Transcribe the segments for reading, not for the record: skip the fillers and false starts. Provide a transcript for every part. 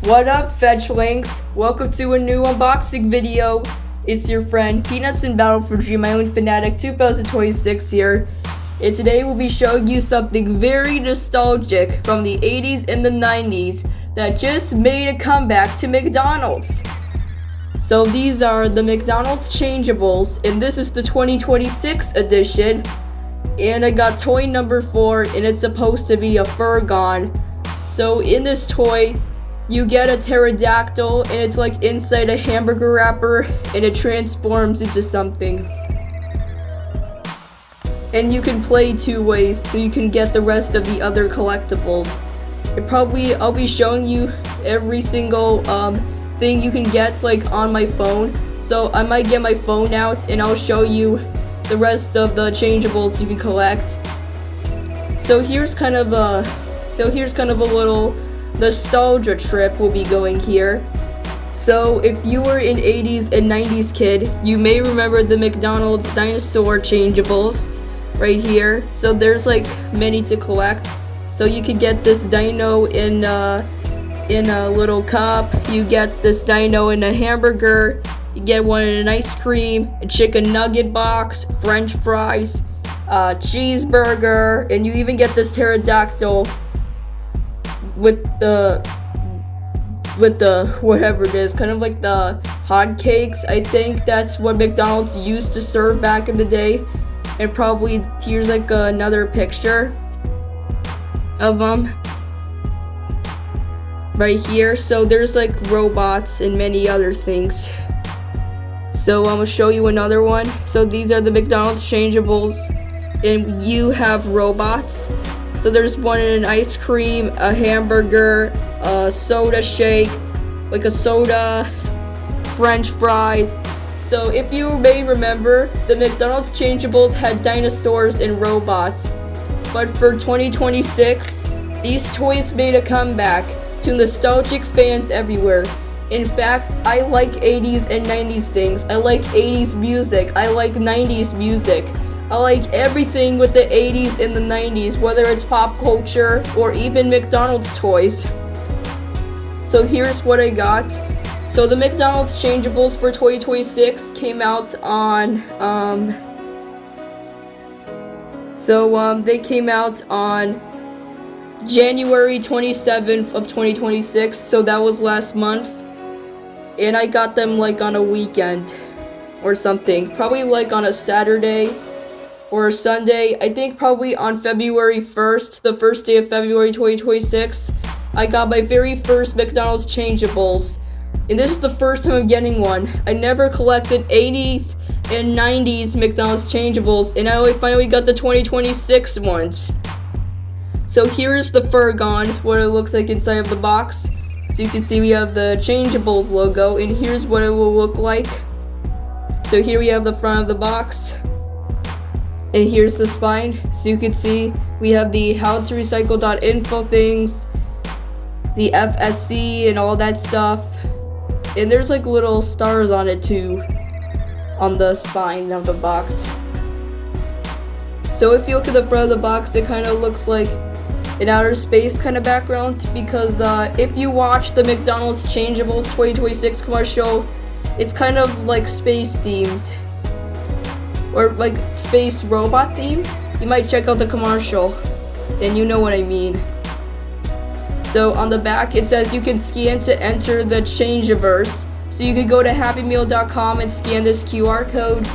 What up, fetchlings? Welcome to a new unboxing video. It's your friend Peanuts in Battle for Dream, my own fanatic 2026 here. And today we'll be showing you something very nostalgic from the 80s and the 90s that just made a comeback to McDonald's. So these are the McDonald's Changeables, and this is the 2026 edition. And I got toy number 4, and it's supposed to be a Furgon. So in this toy, you get a pterodactyl, and it's like inside a hamburger wrapper, and it transforms into something. And you can play 2 ways, so you can get the rest of the other collectibles. I'll be showing you every single thing you can get like on my phone. So I might get my phone out, and I'll show you the rest of the changeables you can collect. So here's kind of a little nostalgia trip we'll be going here. So if you were an 80s and 90s kid, you may remember the McDonald's dinosaur changeables right here. So there's like many to collect. So you could get this dino in a little cup, you get this dino in a hamburger, you get one in an ice cream, a chicken nugget box, french fries, cheeseburger, and you even get this pterodactyl with the whatever it is, kind of like the hotcakes. I think that's what McDonald's used to serve back in the day. And probably here's like another picture of them right here. So there's like robots and many other things. So I'm gonna show you another one. So these are the McDonald's Changeables, and you have robots. So there's one in an ice cream, a hamburger, a soda shake, like a soda, french fries. So if you may remember, the McDonald's Changeables had dinosaurs and robots. But for 2026, these toys made a comeback to nostalgic fans everywhere. In fact, I like 80s and 90s things. I like 80s music. I like 90s music. I like everything with the 80s and the 90s, whether it's pop culture or even McDonald's toys. So here's what I got. So the McDonald's Changeables for 2026 came out on, they came out on January 27th of 2026, so that was last month. And I got them like on a weekend or something, probably like on a Saturday or a Sunday. I think probably on February 1st, the first day of February 2026, I got my very first McDonald's Changeables. And this is the first time I'm getting one. I never collected 80s and 90s McDonald's Changeables, and I finally got the 2026 ones. So here's the Furgon, what it looks like inside of the box. So you can see we have the Changeables logo, and here's what it will look like. So here we have the front of the box, and here's the spine. So you can see we have the howtorecycle.info things, the FSC and all that stuff. And there's like little stars on it too, on the spine of the box. So if you look at the front of the box, it kind of looks like an outer space kind of background, because if you watch the McDonald's Changeables 2026 commercial, it's kind of like space themed, or like space robot themed. You might check out the commercial, and you know what I mean. So on the back it says you can scan to enter the Changeaverse. So you could go to happymeal.com and scan this QR code.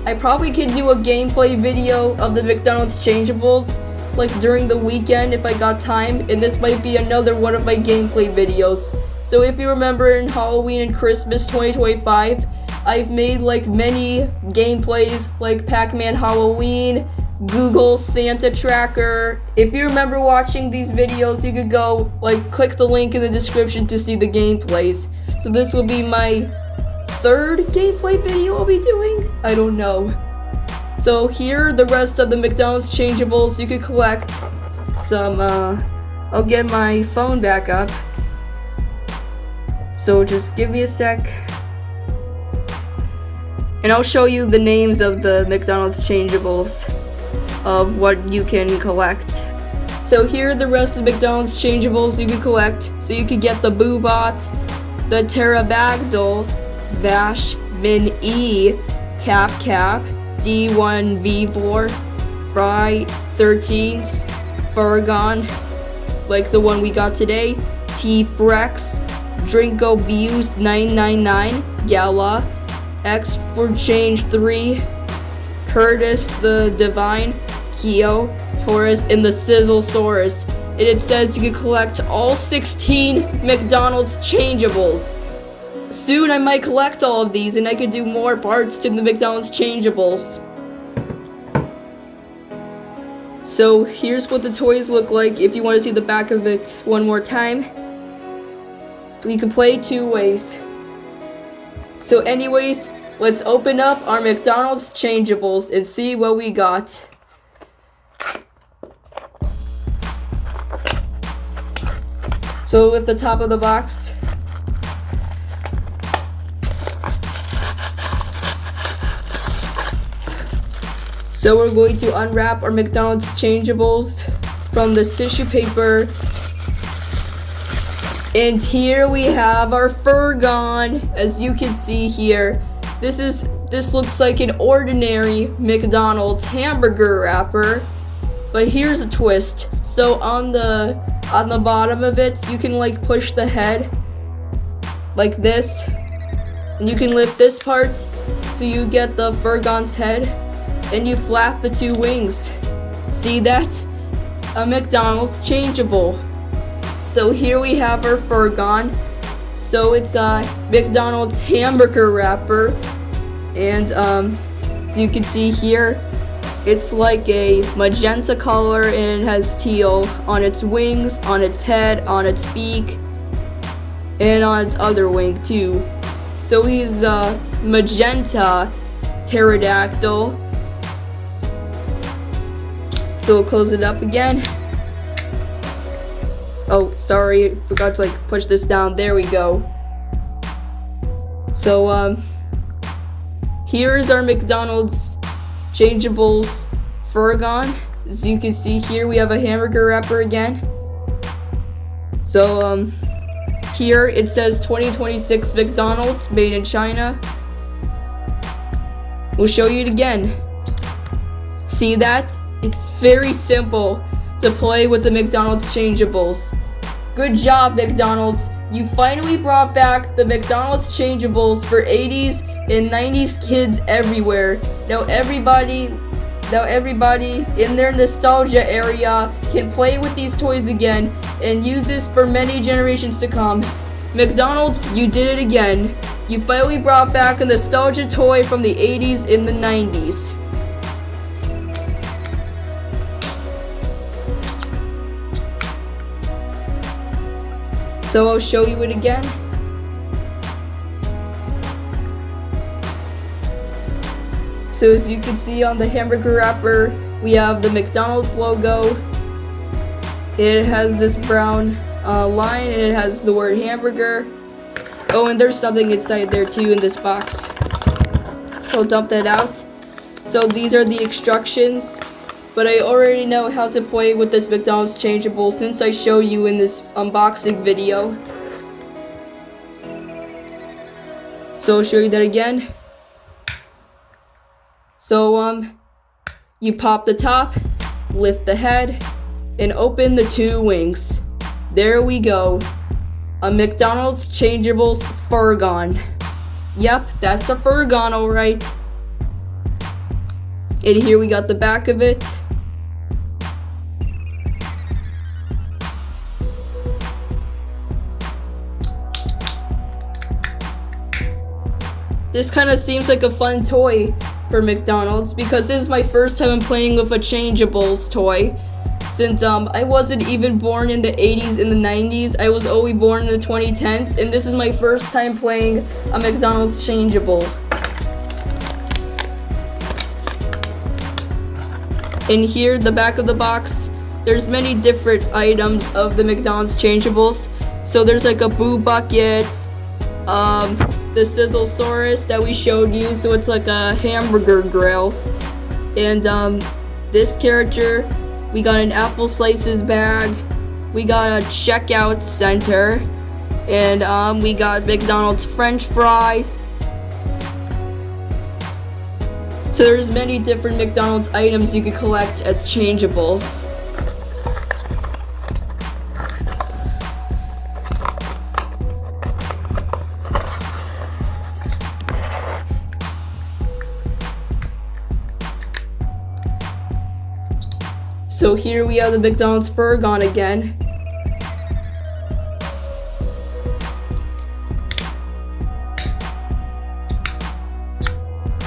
I probably could do a gameplay video of the McDonald's Changeables like during the weekend if I got time, and this might be another one of my gameplay videos. So if you remember in Halloween and Christmas 2025, I've made like many gameplays like Pac-Man Halloween, Google Santa Tracker. If you remember watching these videos, you could go like click the link in the description to see the gameplays. So this will be my 3rd gameplay video I'll be doing? I don't know. So here are the rest of the McDonald's Changeables you could collect. Some, I'll get my phone back up. So just give me a sec. And I'll show you the names of the McDonald's Changeables of what you can collect. So here are the rest of McDonald's changeables you could collect. So you could get the Boobot, the Pterodactyl, Vash, Min E, Cap, D1 V4, Fry 13s, Furgon, like the one we got today, T-Frex, Drinko Buse 999, Gala, X for Change 3, Curtis the Divine, Keo, Taurus, and the Sizzlesaurus. And it says you can collect all 16 McDonald's changeables. Soon I might collect all of these and I could do more parts to the McDonald's changeables. So here's what the toys look like if you want to see the back of it one more time. You can play two ways. So anyways, let's open up our McDonald's changeables and see what we got. So with the top of the box, so we're going to unwrap our McDonald's changeables from this tissue paper. And here we have our Furgon. As you can see here, this looks like an ordinary McDonald's hamburger wrapper. But here's a twist. So on the bottom of it, you can like push the head like this. And you can lift this part so you get the Furgon's head. And you flap the two wings. See that? A McDonald's changeable. So here we have our Furgon. So it's a McDonald's hamburger wrapper. And so you can see here, it's like a magenta color and it has teal on its wings, on its head, on its beak, and on its other wing too. So he's a magenta pterodactyl. So we'll close it up again. Oh, sorry, forgot to like push this down. There we go. So here is our McDonald's changeables Furgon. As you can see here, we have a hamburger wrapper again. So here it says 2026 McDonald's made in China. We'll show you it again. See that? It's very simple to play with the McDonald's changeables. Good job, McDonald's. You finally brought back the McDonald's changeables for 80s and 90s kids everywhere. Now everybody in their nostalgia area can play with these toys again and use this for many generations to come. McDonald's, you did it again. You finally brought back a nostalgia toy from the 80s and the 90s. So I'll show you it again. So as you can see on the hamburger wrapper, we have the McDonald's logo. It has this brown line and it has the word hamburger. Oh, and there's something inside there too in this box. So I'll dump that out. So these are the instructions. But I already know how to play with this McDonald's changeable since I showed you in this unboxing video. So I'll show you that again. So you pop the top, lift the head, and open the two wings. There we go. A McDonald's changeables Furgon. Yep, that's a Furgon, alright. And here we got the back of it. This kind of seems like a fun toy for McDonald's because this is my first time playing with a Changeables toy. Since I wasn't even born in the 80s and the 90s, I was only born in the 2010s, and this is my first time playing a McDonald's changeable. And here, the back of the box, there's many different items of the McDonald's changeables. So there's like a Boo Bucket, the Sizzlesaurus that we showed you, so it's like a hamburger grill. And this character, We got an apple slices bag. We got a checkout center. And we got McDonald's French fries. So there's many different McDonald's items you can collect as changeables. So here we have the McDonald's Furgon again.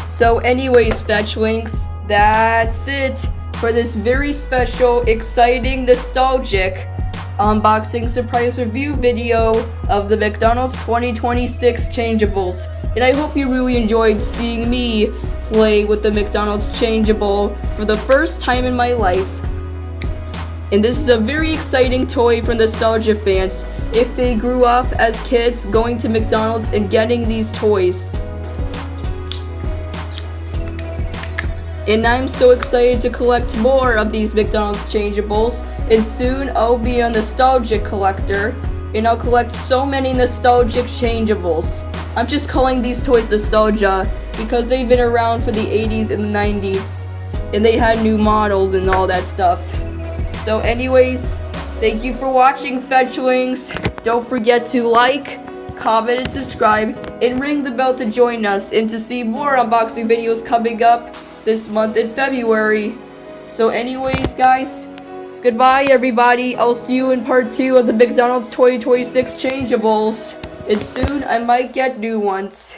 So anyways, Fetchlinks, that's it for this very special, exciting, nostalgic unboxing surprise review video of the McDonald's 2026 Changeables. And I hope you really enjoyed seeing me play with the McDonald's Changeable for the first time in my life. And this is a very exciting toy for nostalgia fans if they grew up as kids going to McDonald's and getting these toys. And I'm so excited to collect more of these McDonald's Changeables, and soon I'll be a nostalgic collector, and I'll collect so many nostalgic Changeables. I'm just calling these toys nostalgia because they've been around for the 80s and the 90s, and they had new models and all that stuff. So anyways, thank you for watching, Fetchlings. Don't forget to like, comment, and subscribe, and ring the bell to join us and to see more unboxing videos coming up this month in February. So anyways, guys, goodbye everybody. I'll see you in part 2 of the McDonald's 2026 Changeables. And soon I might get new ones.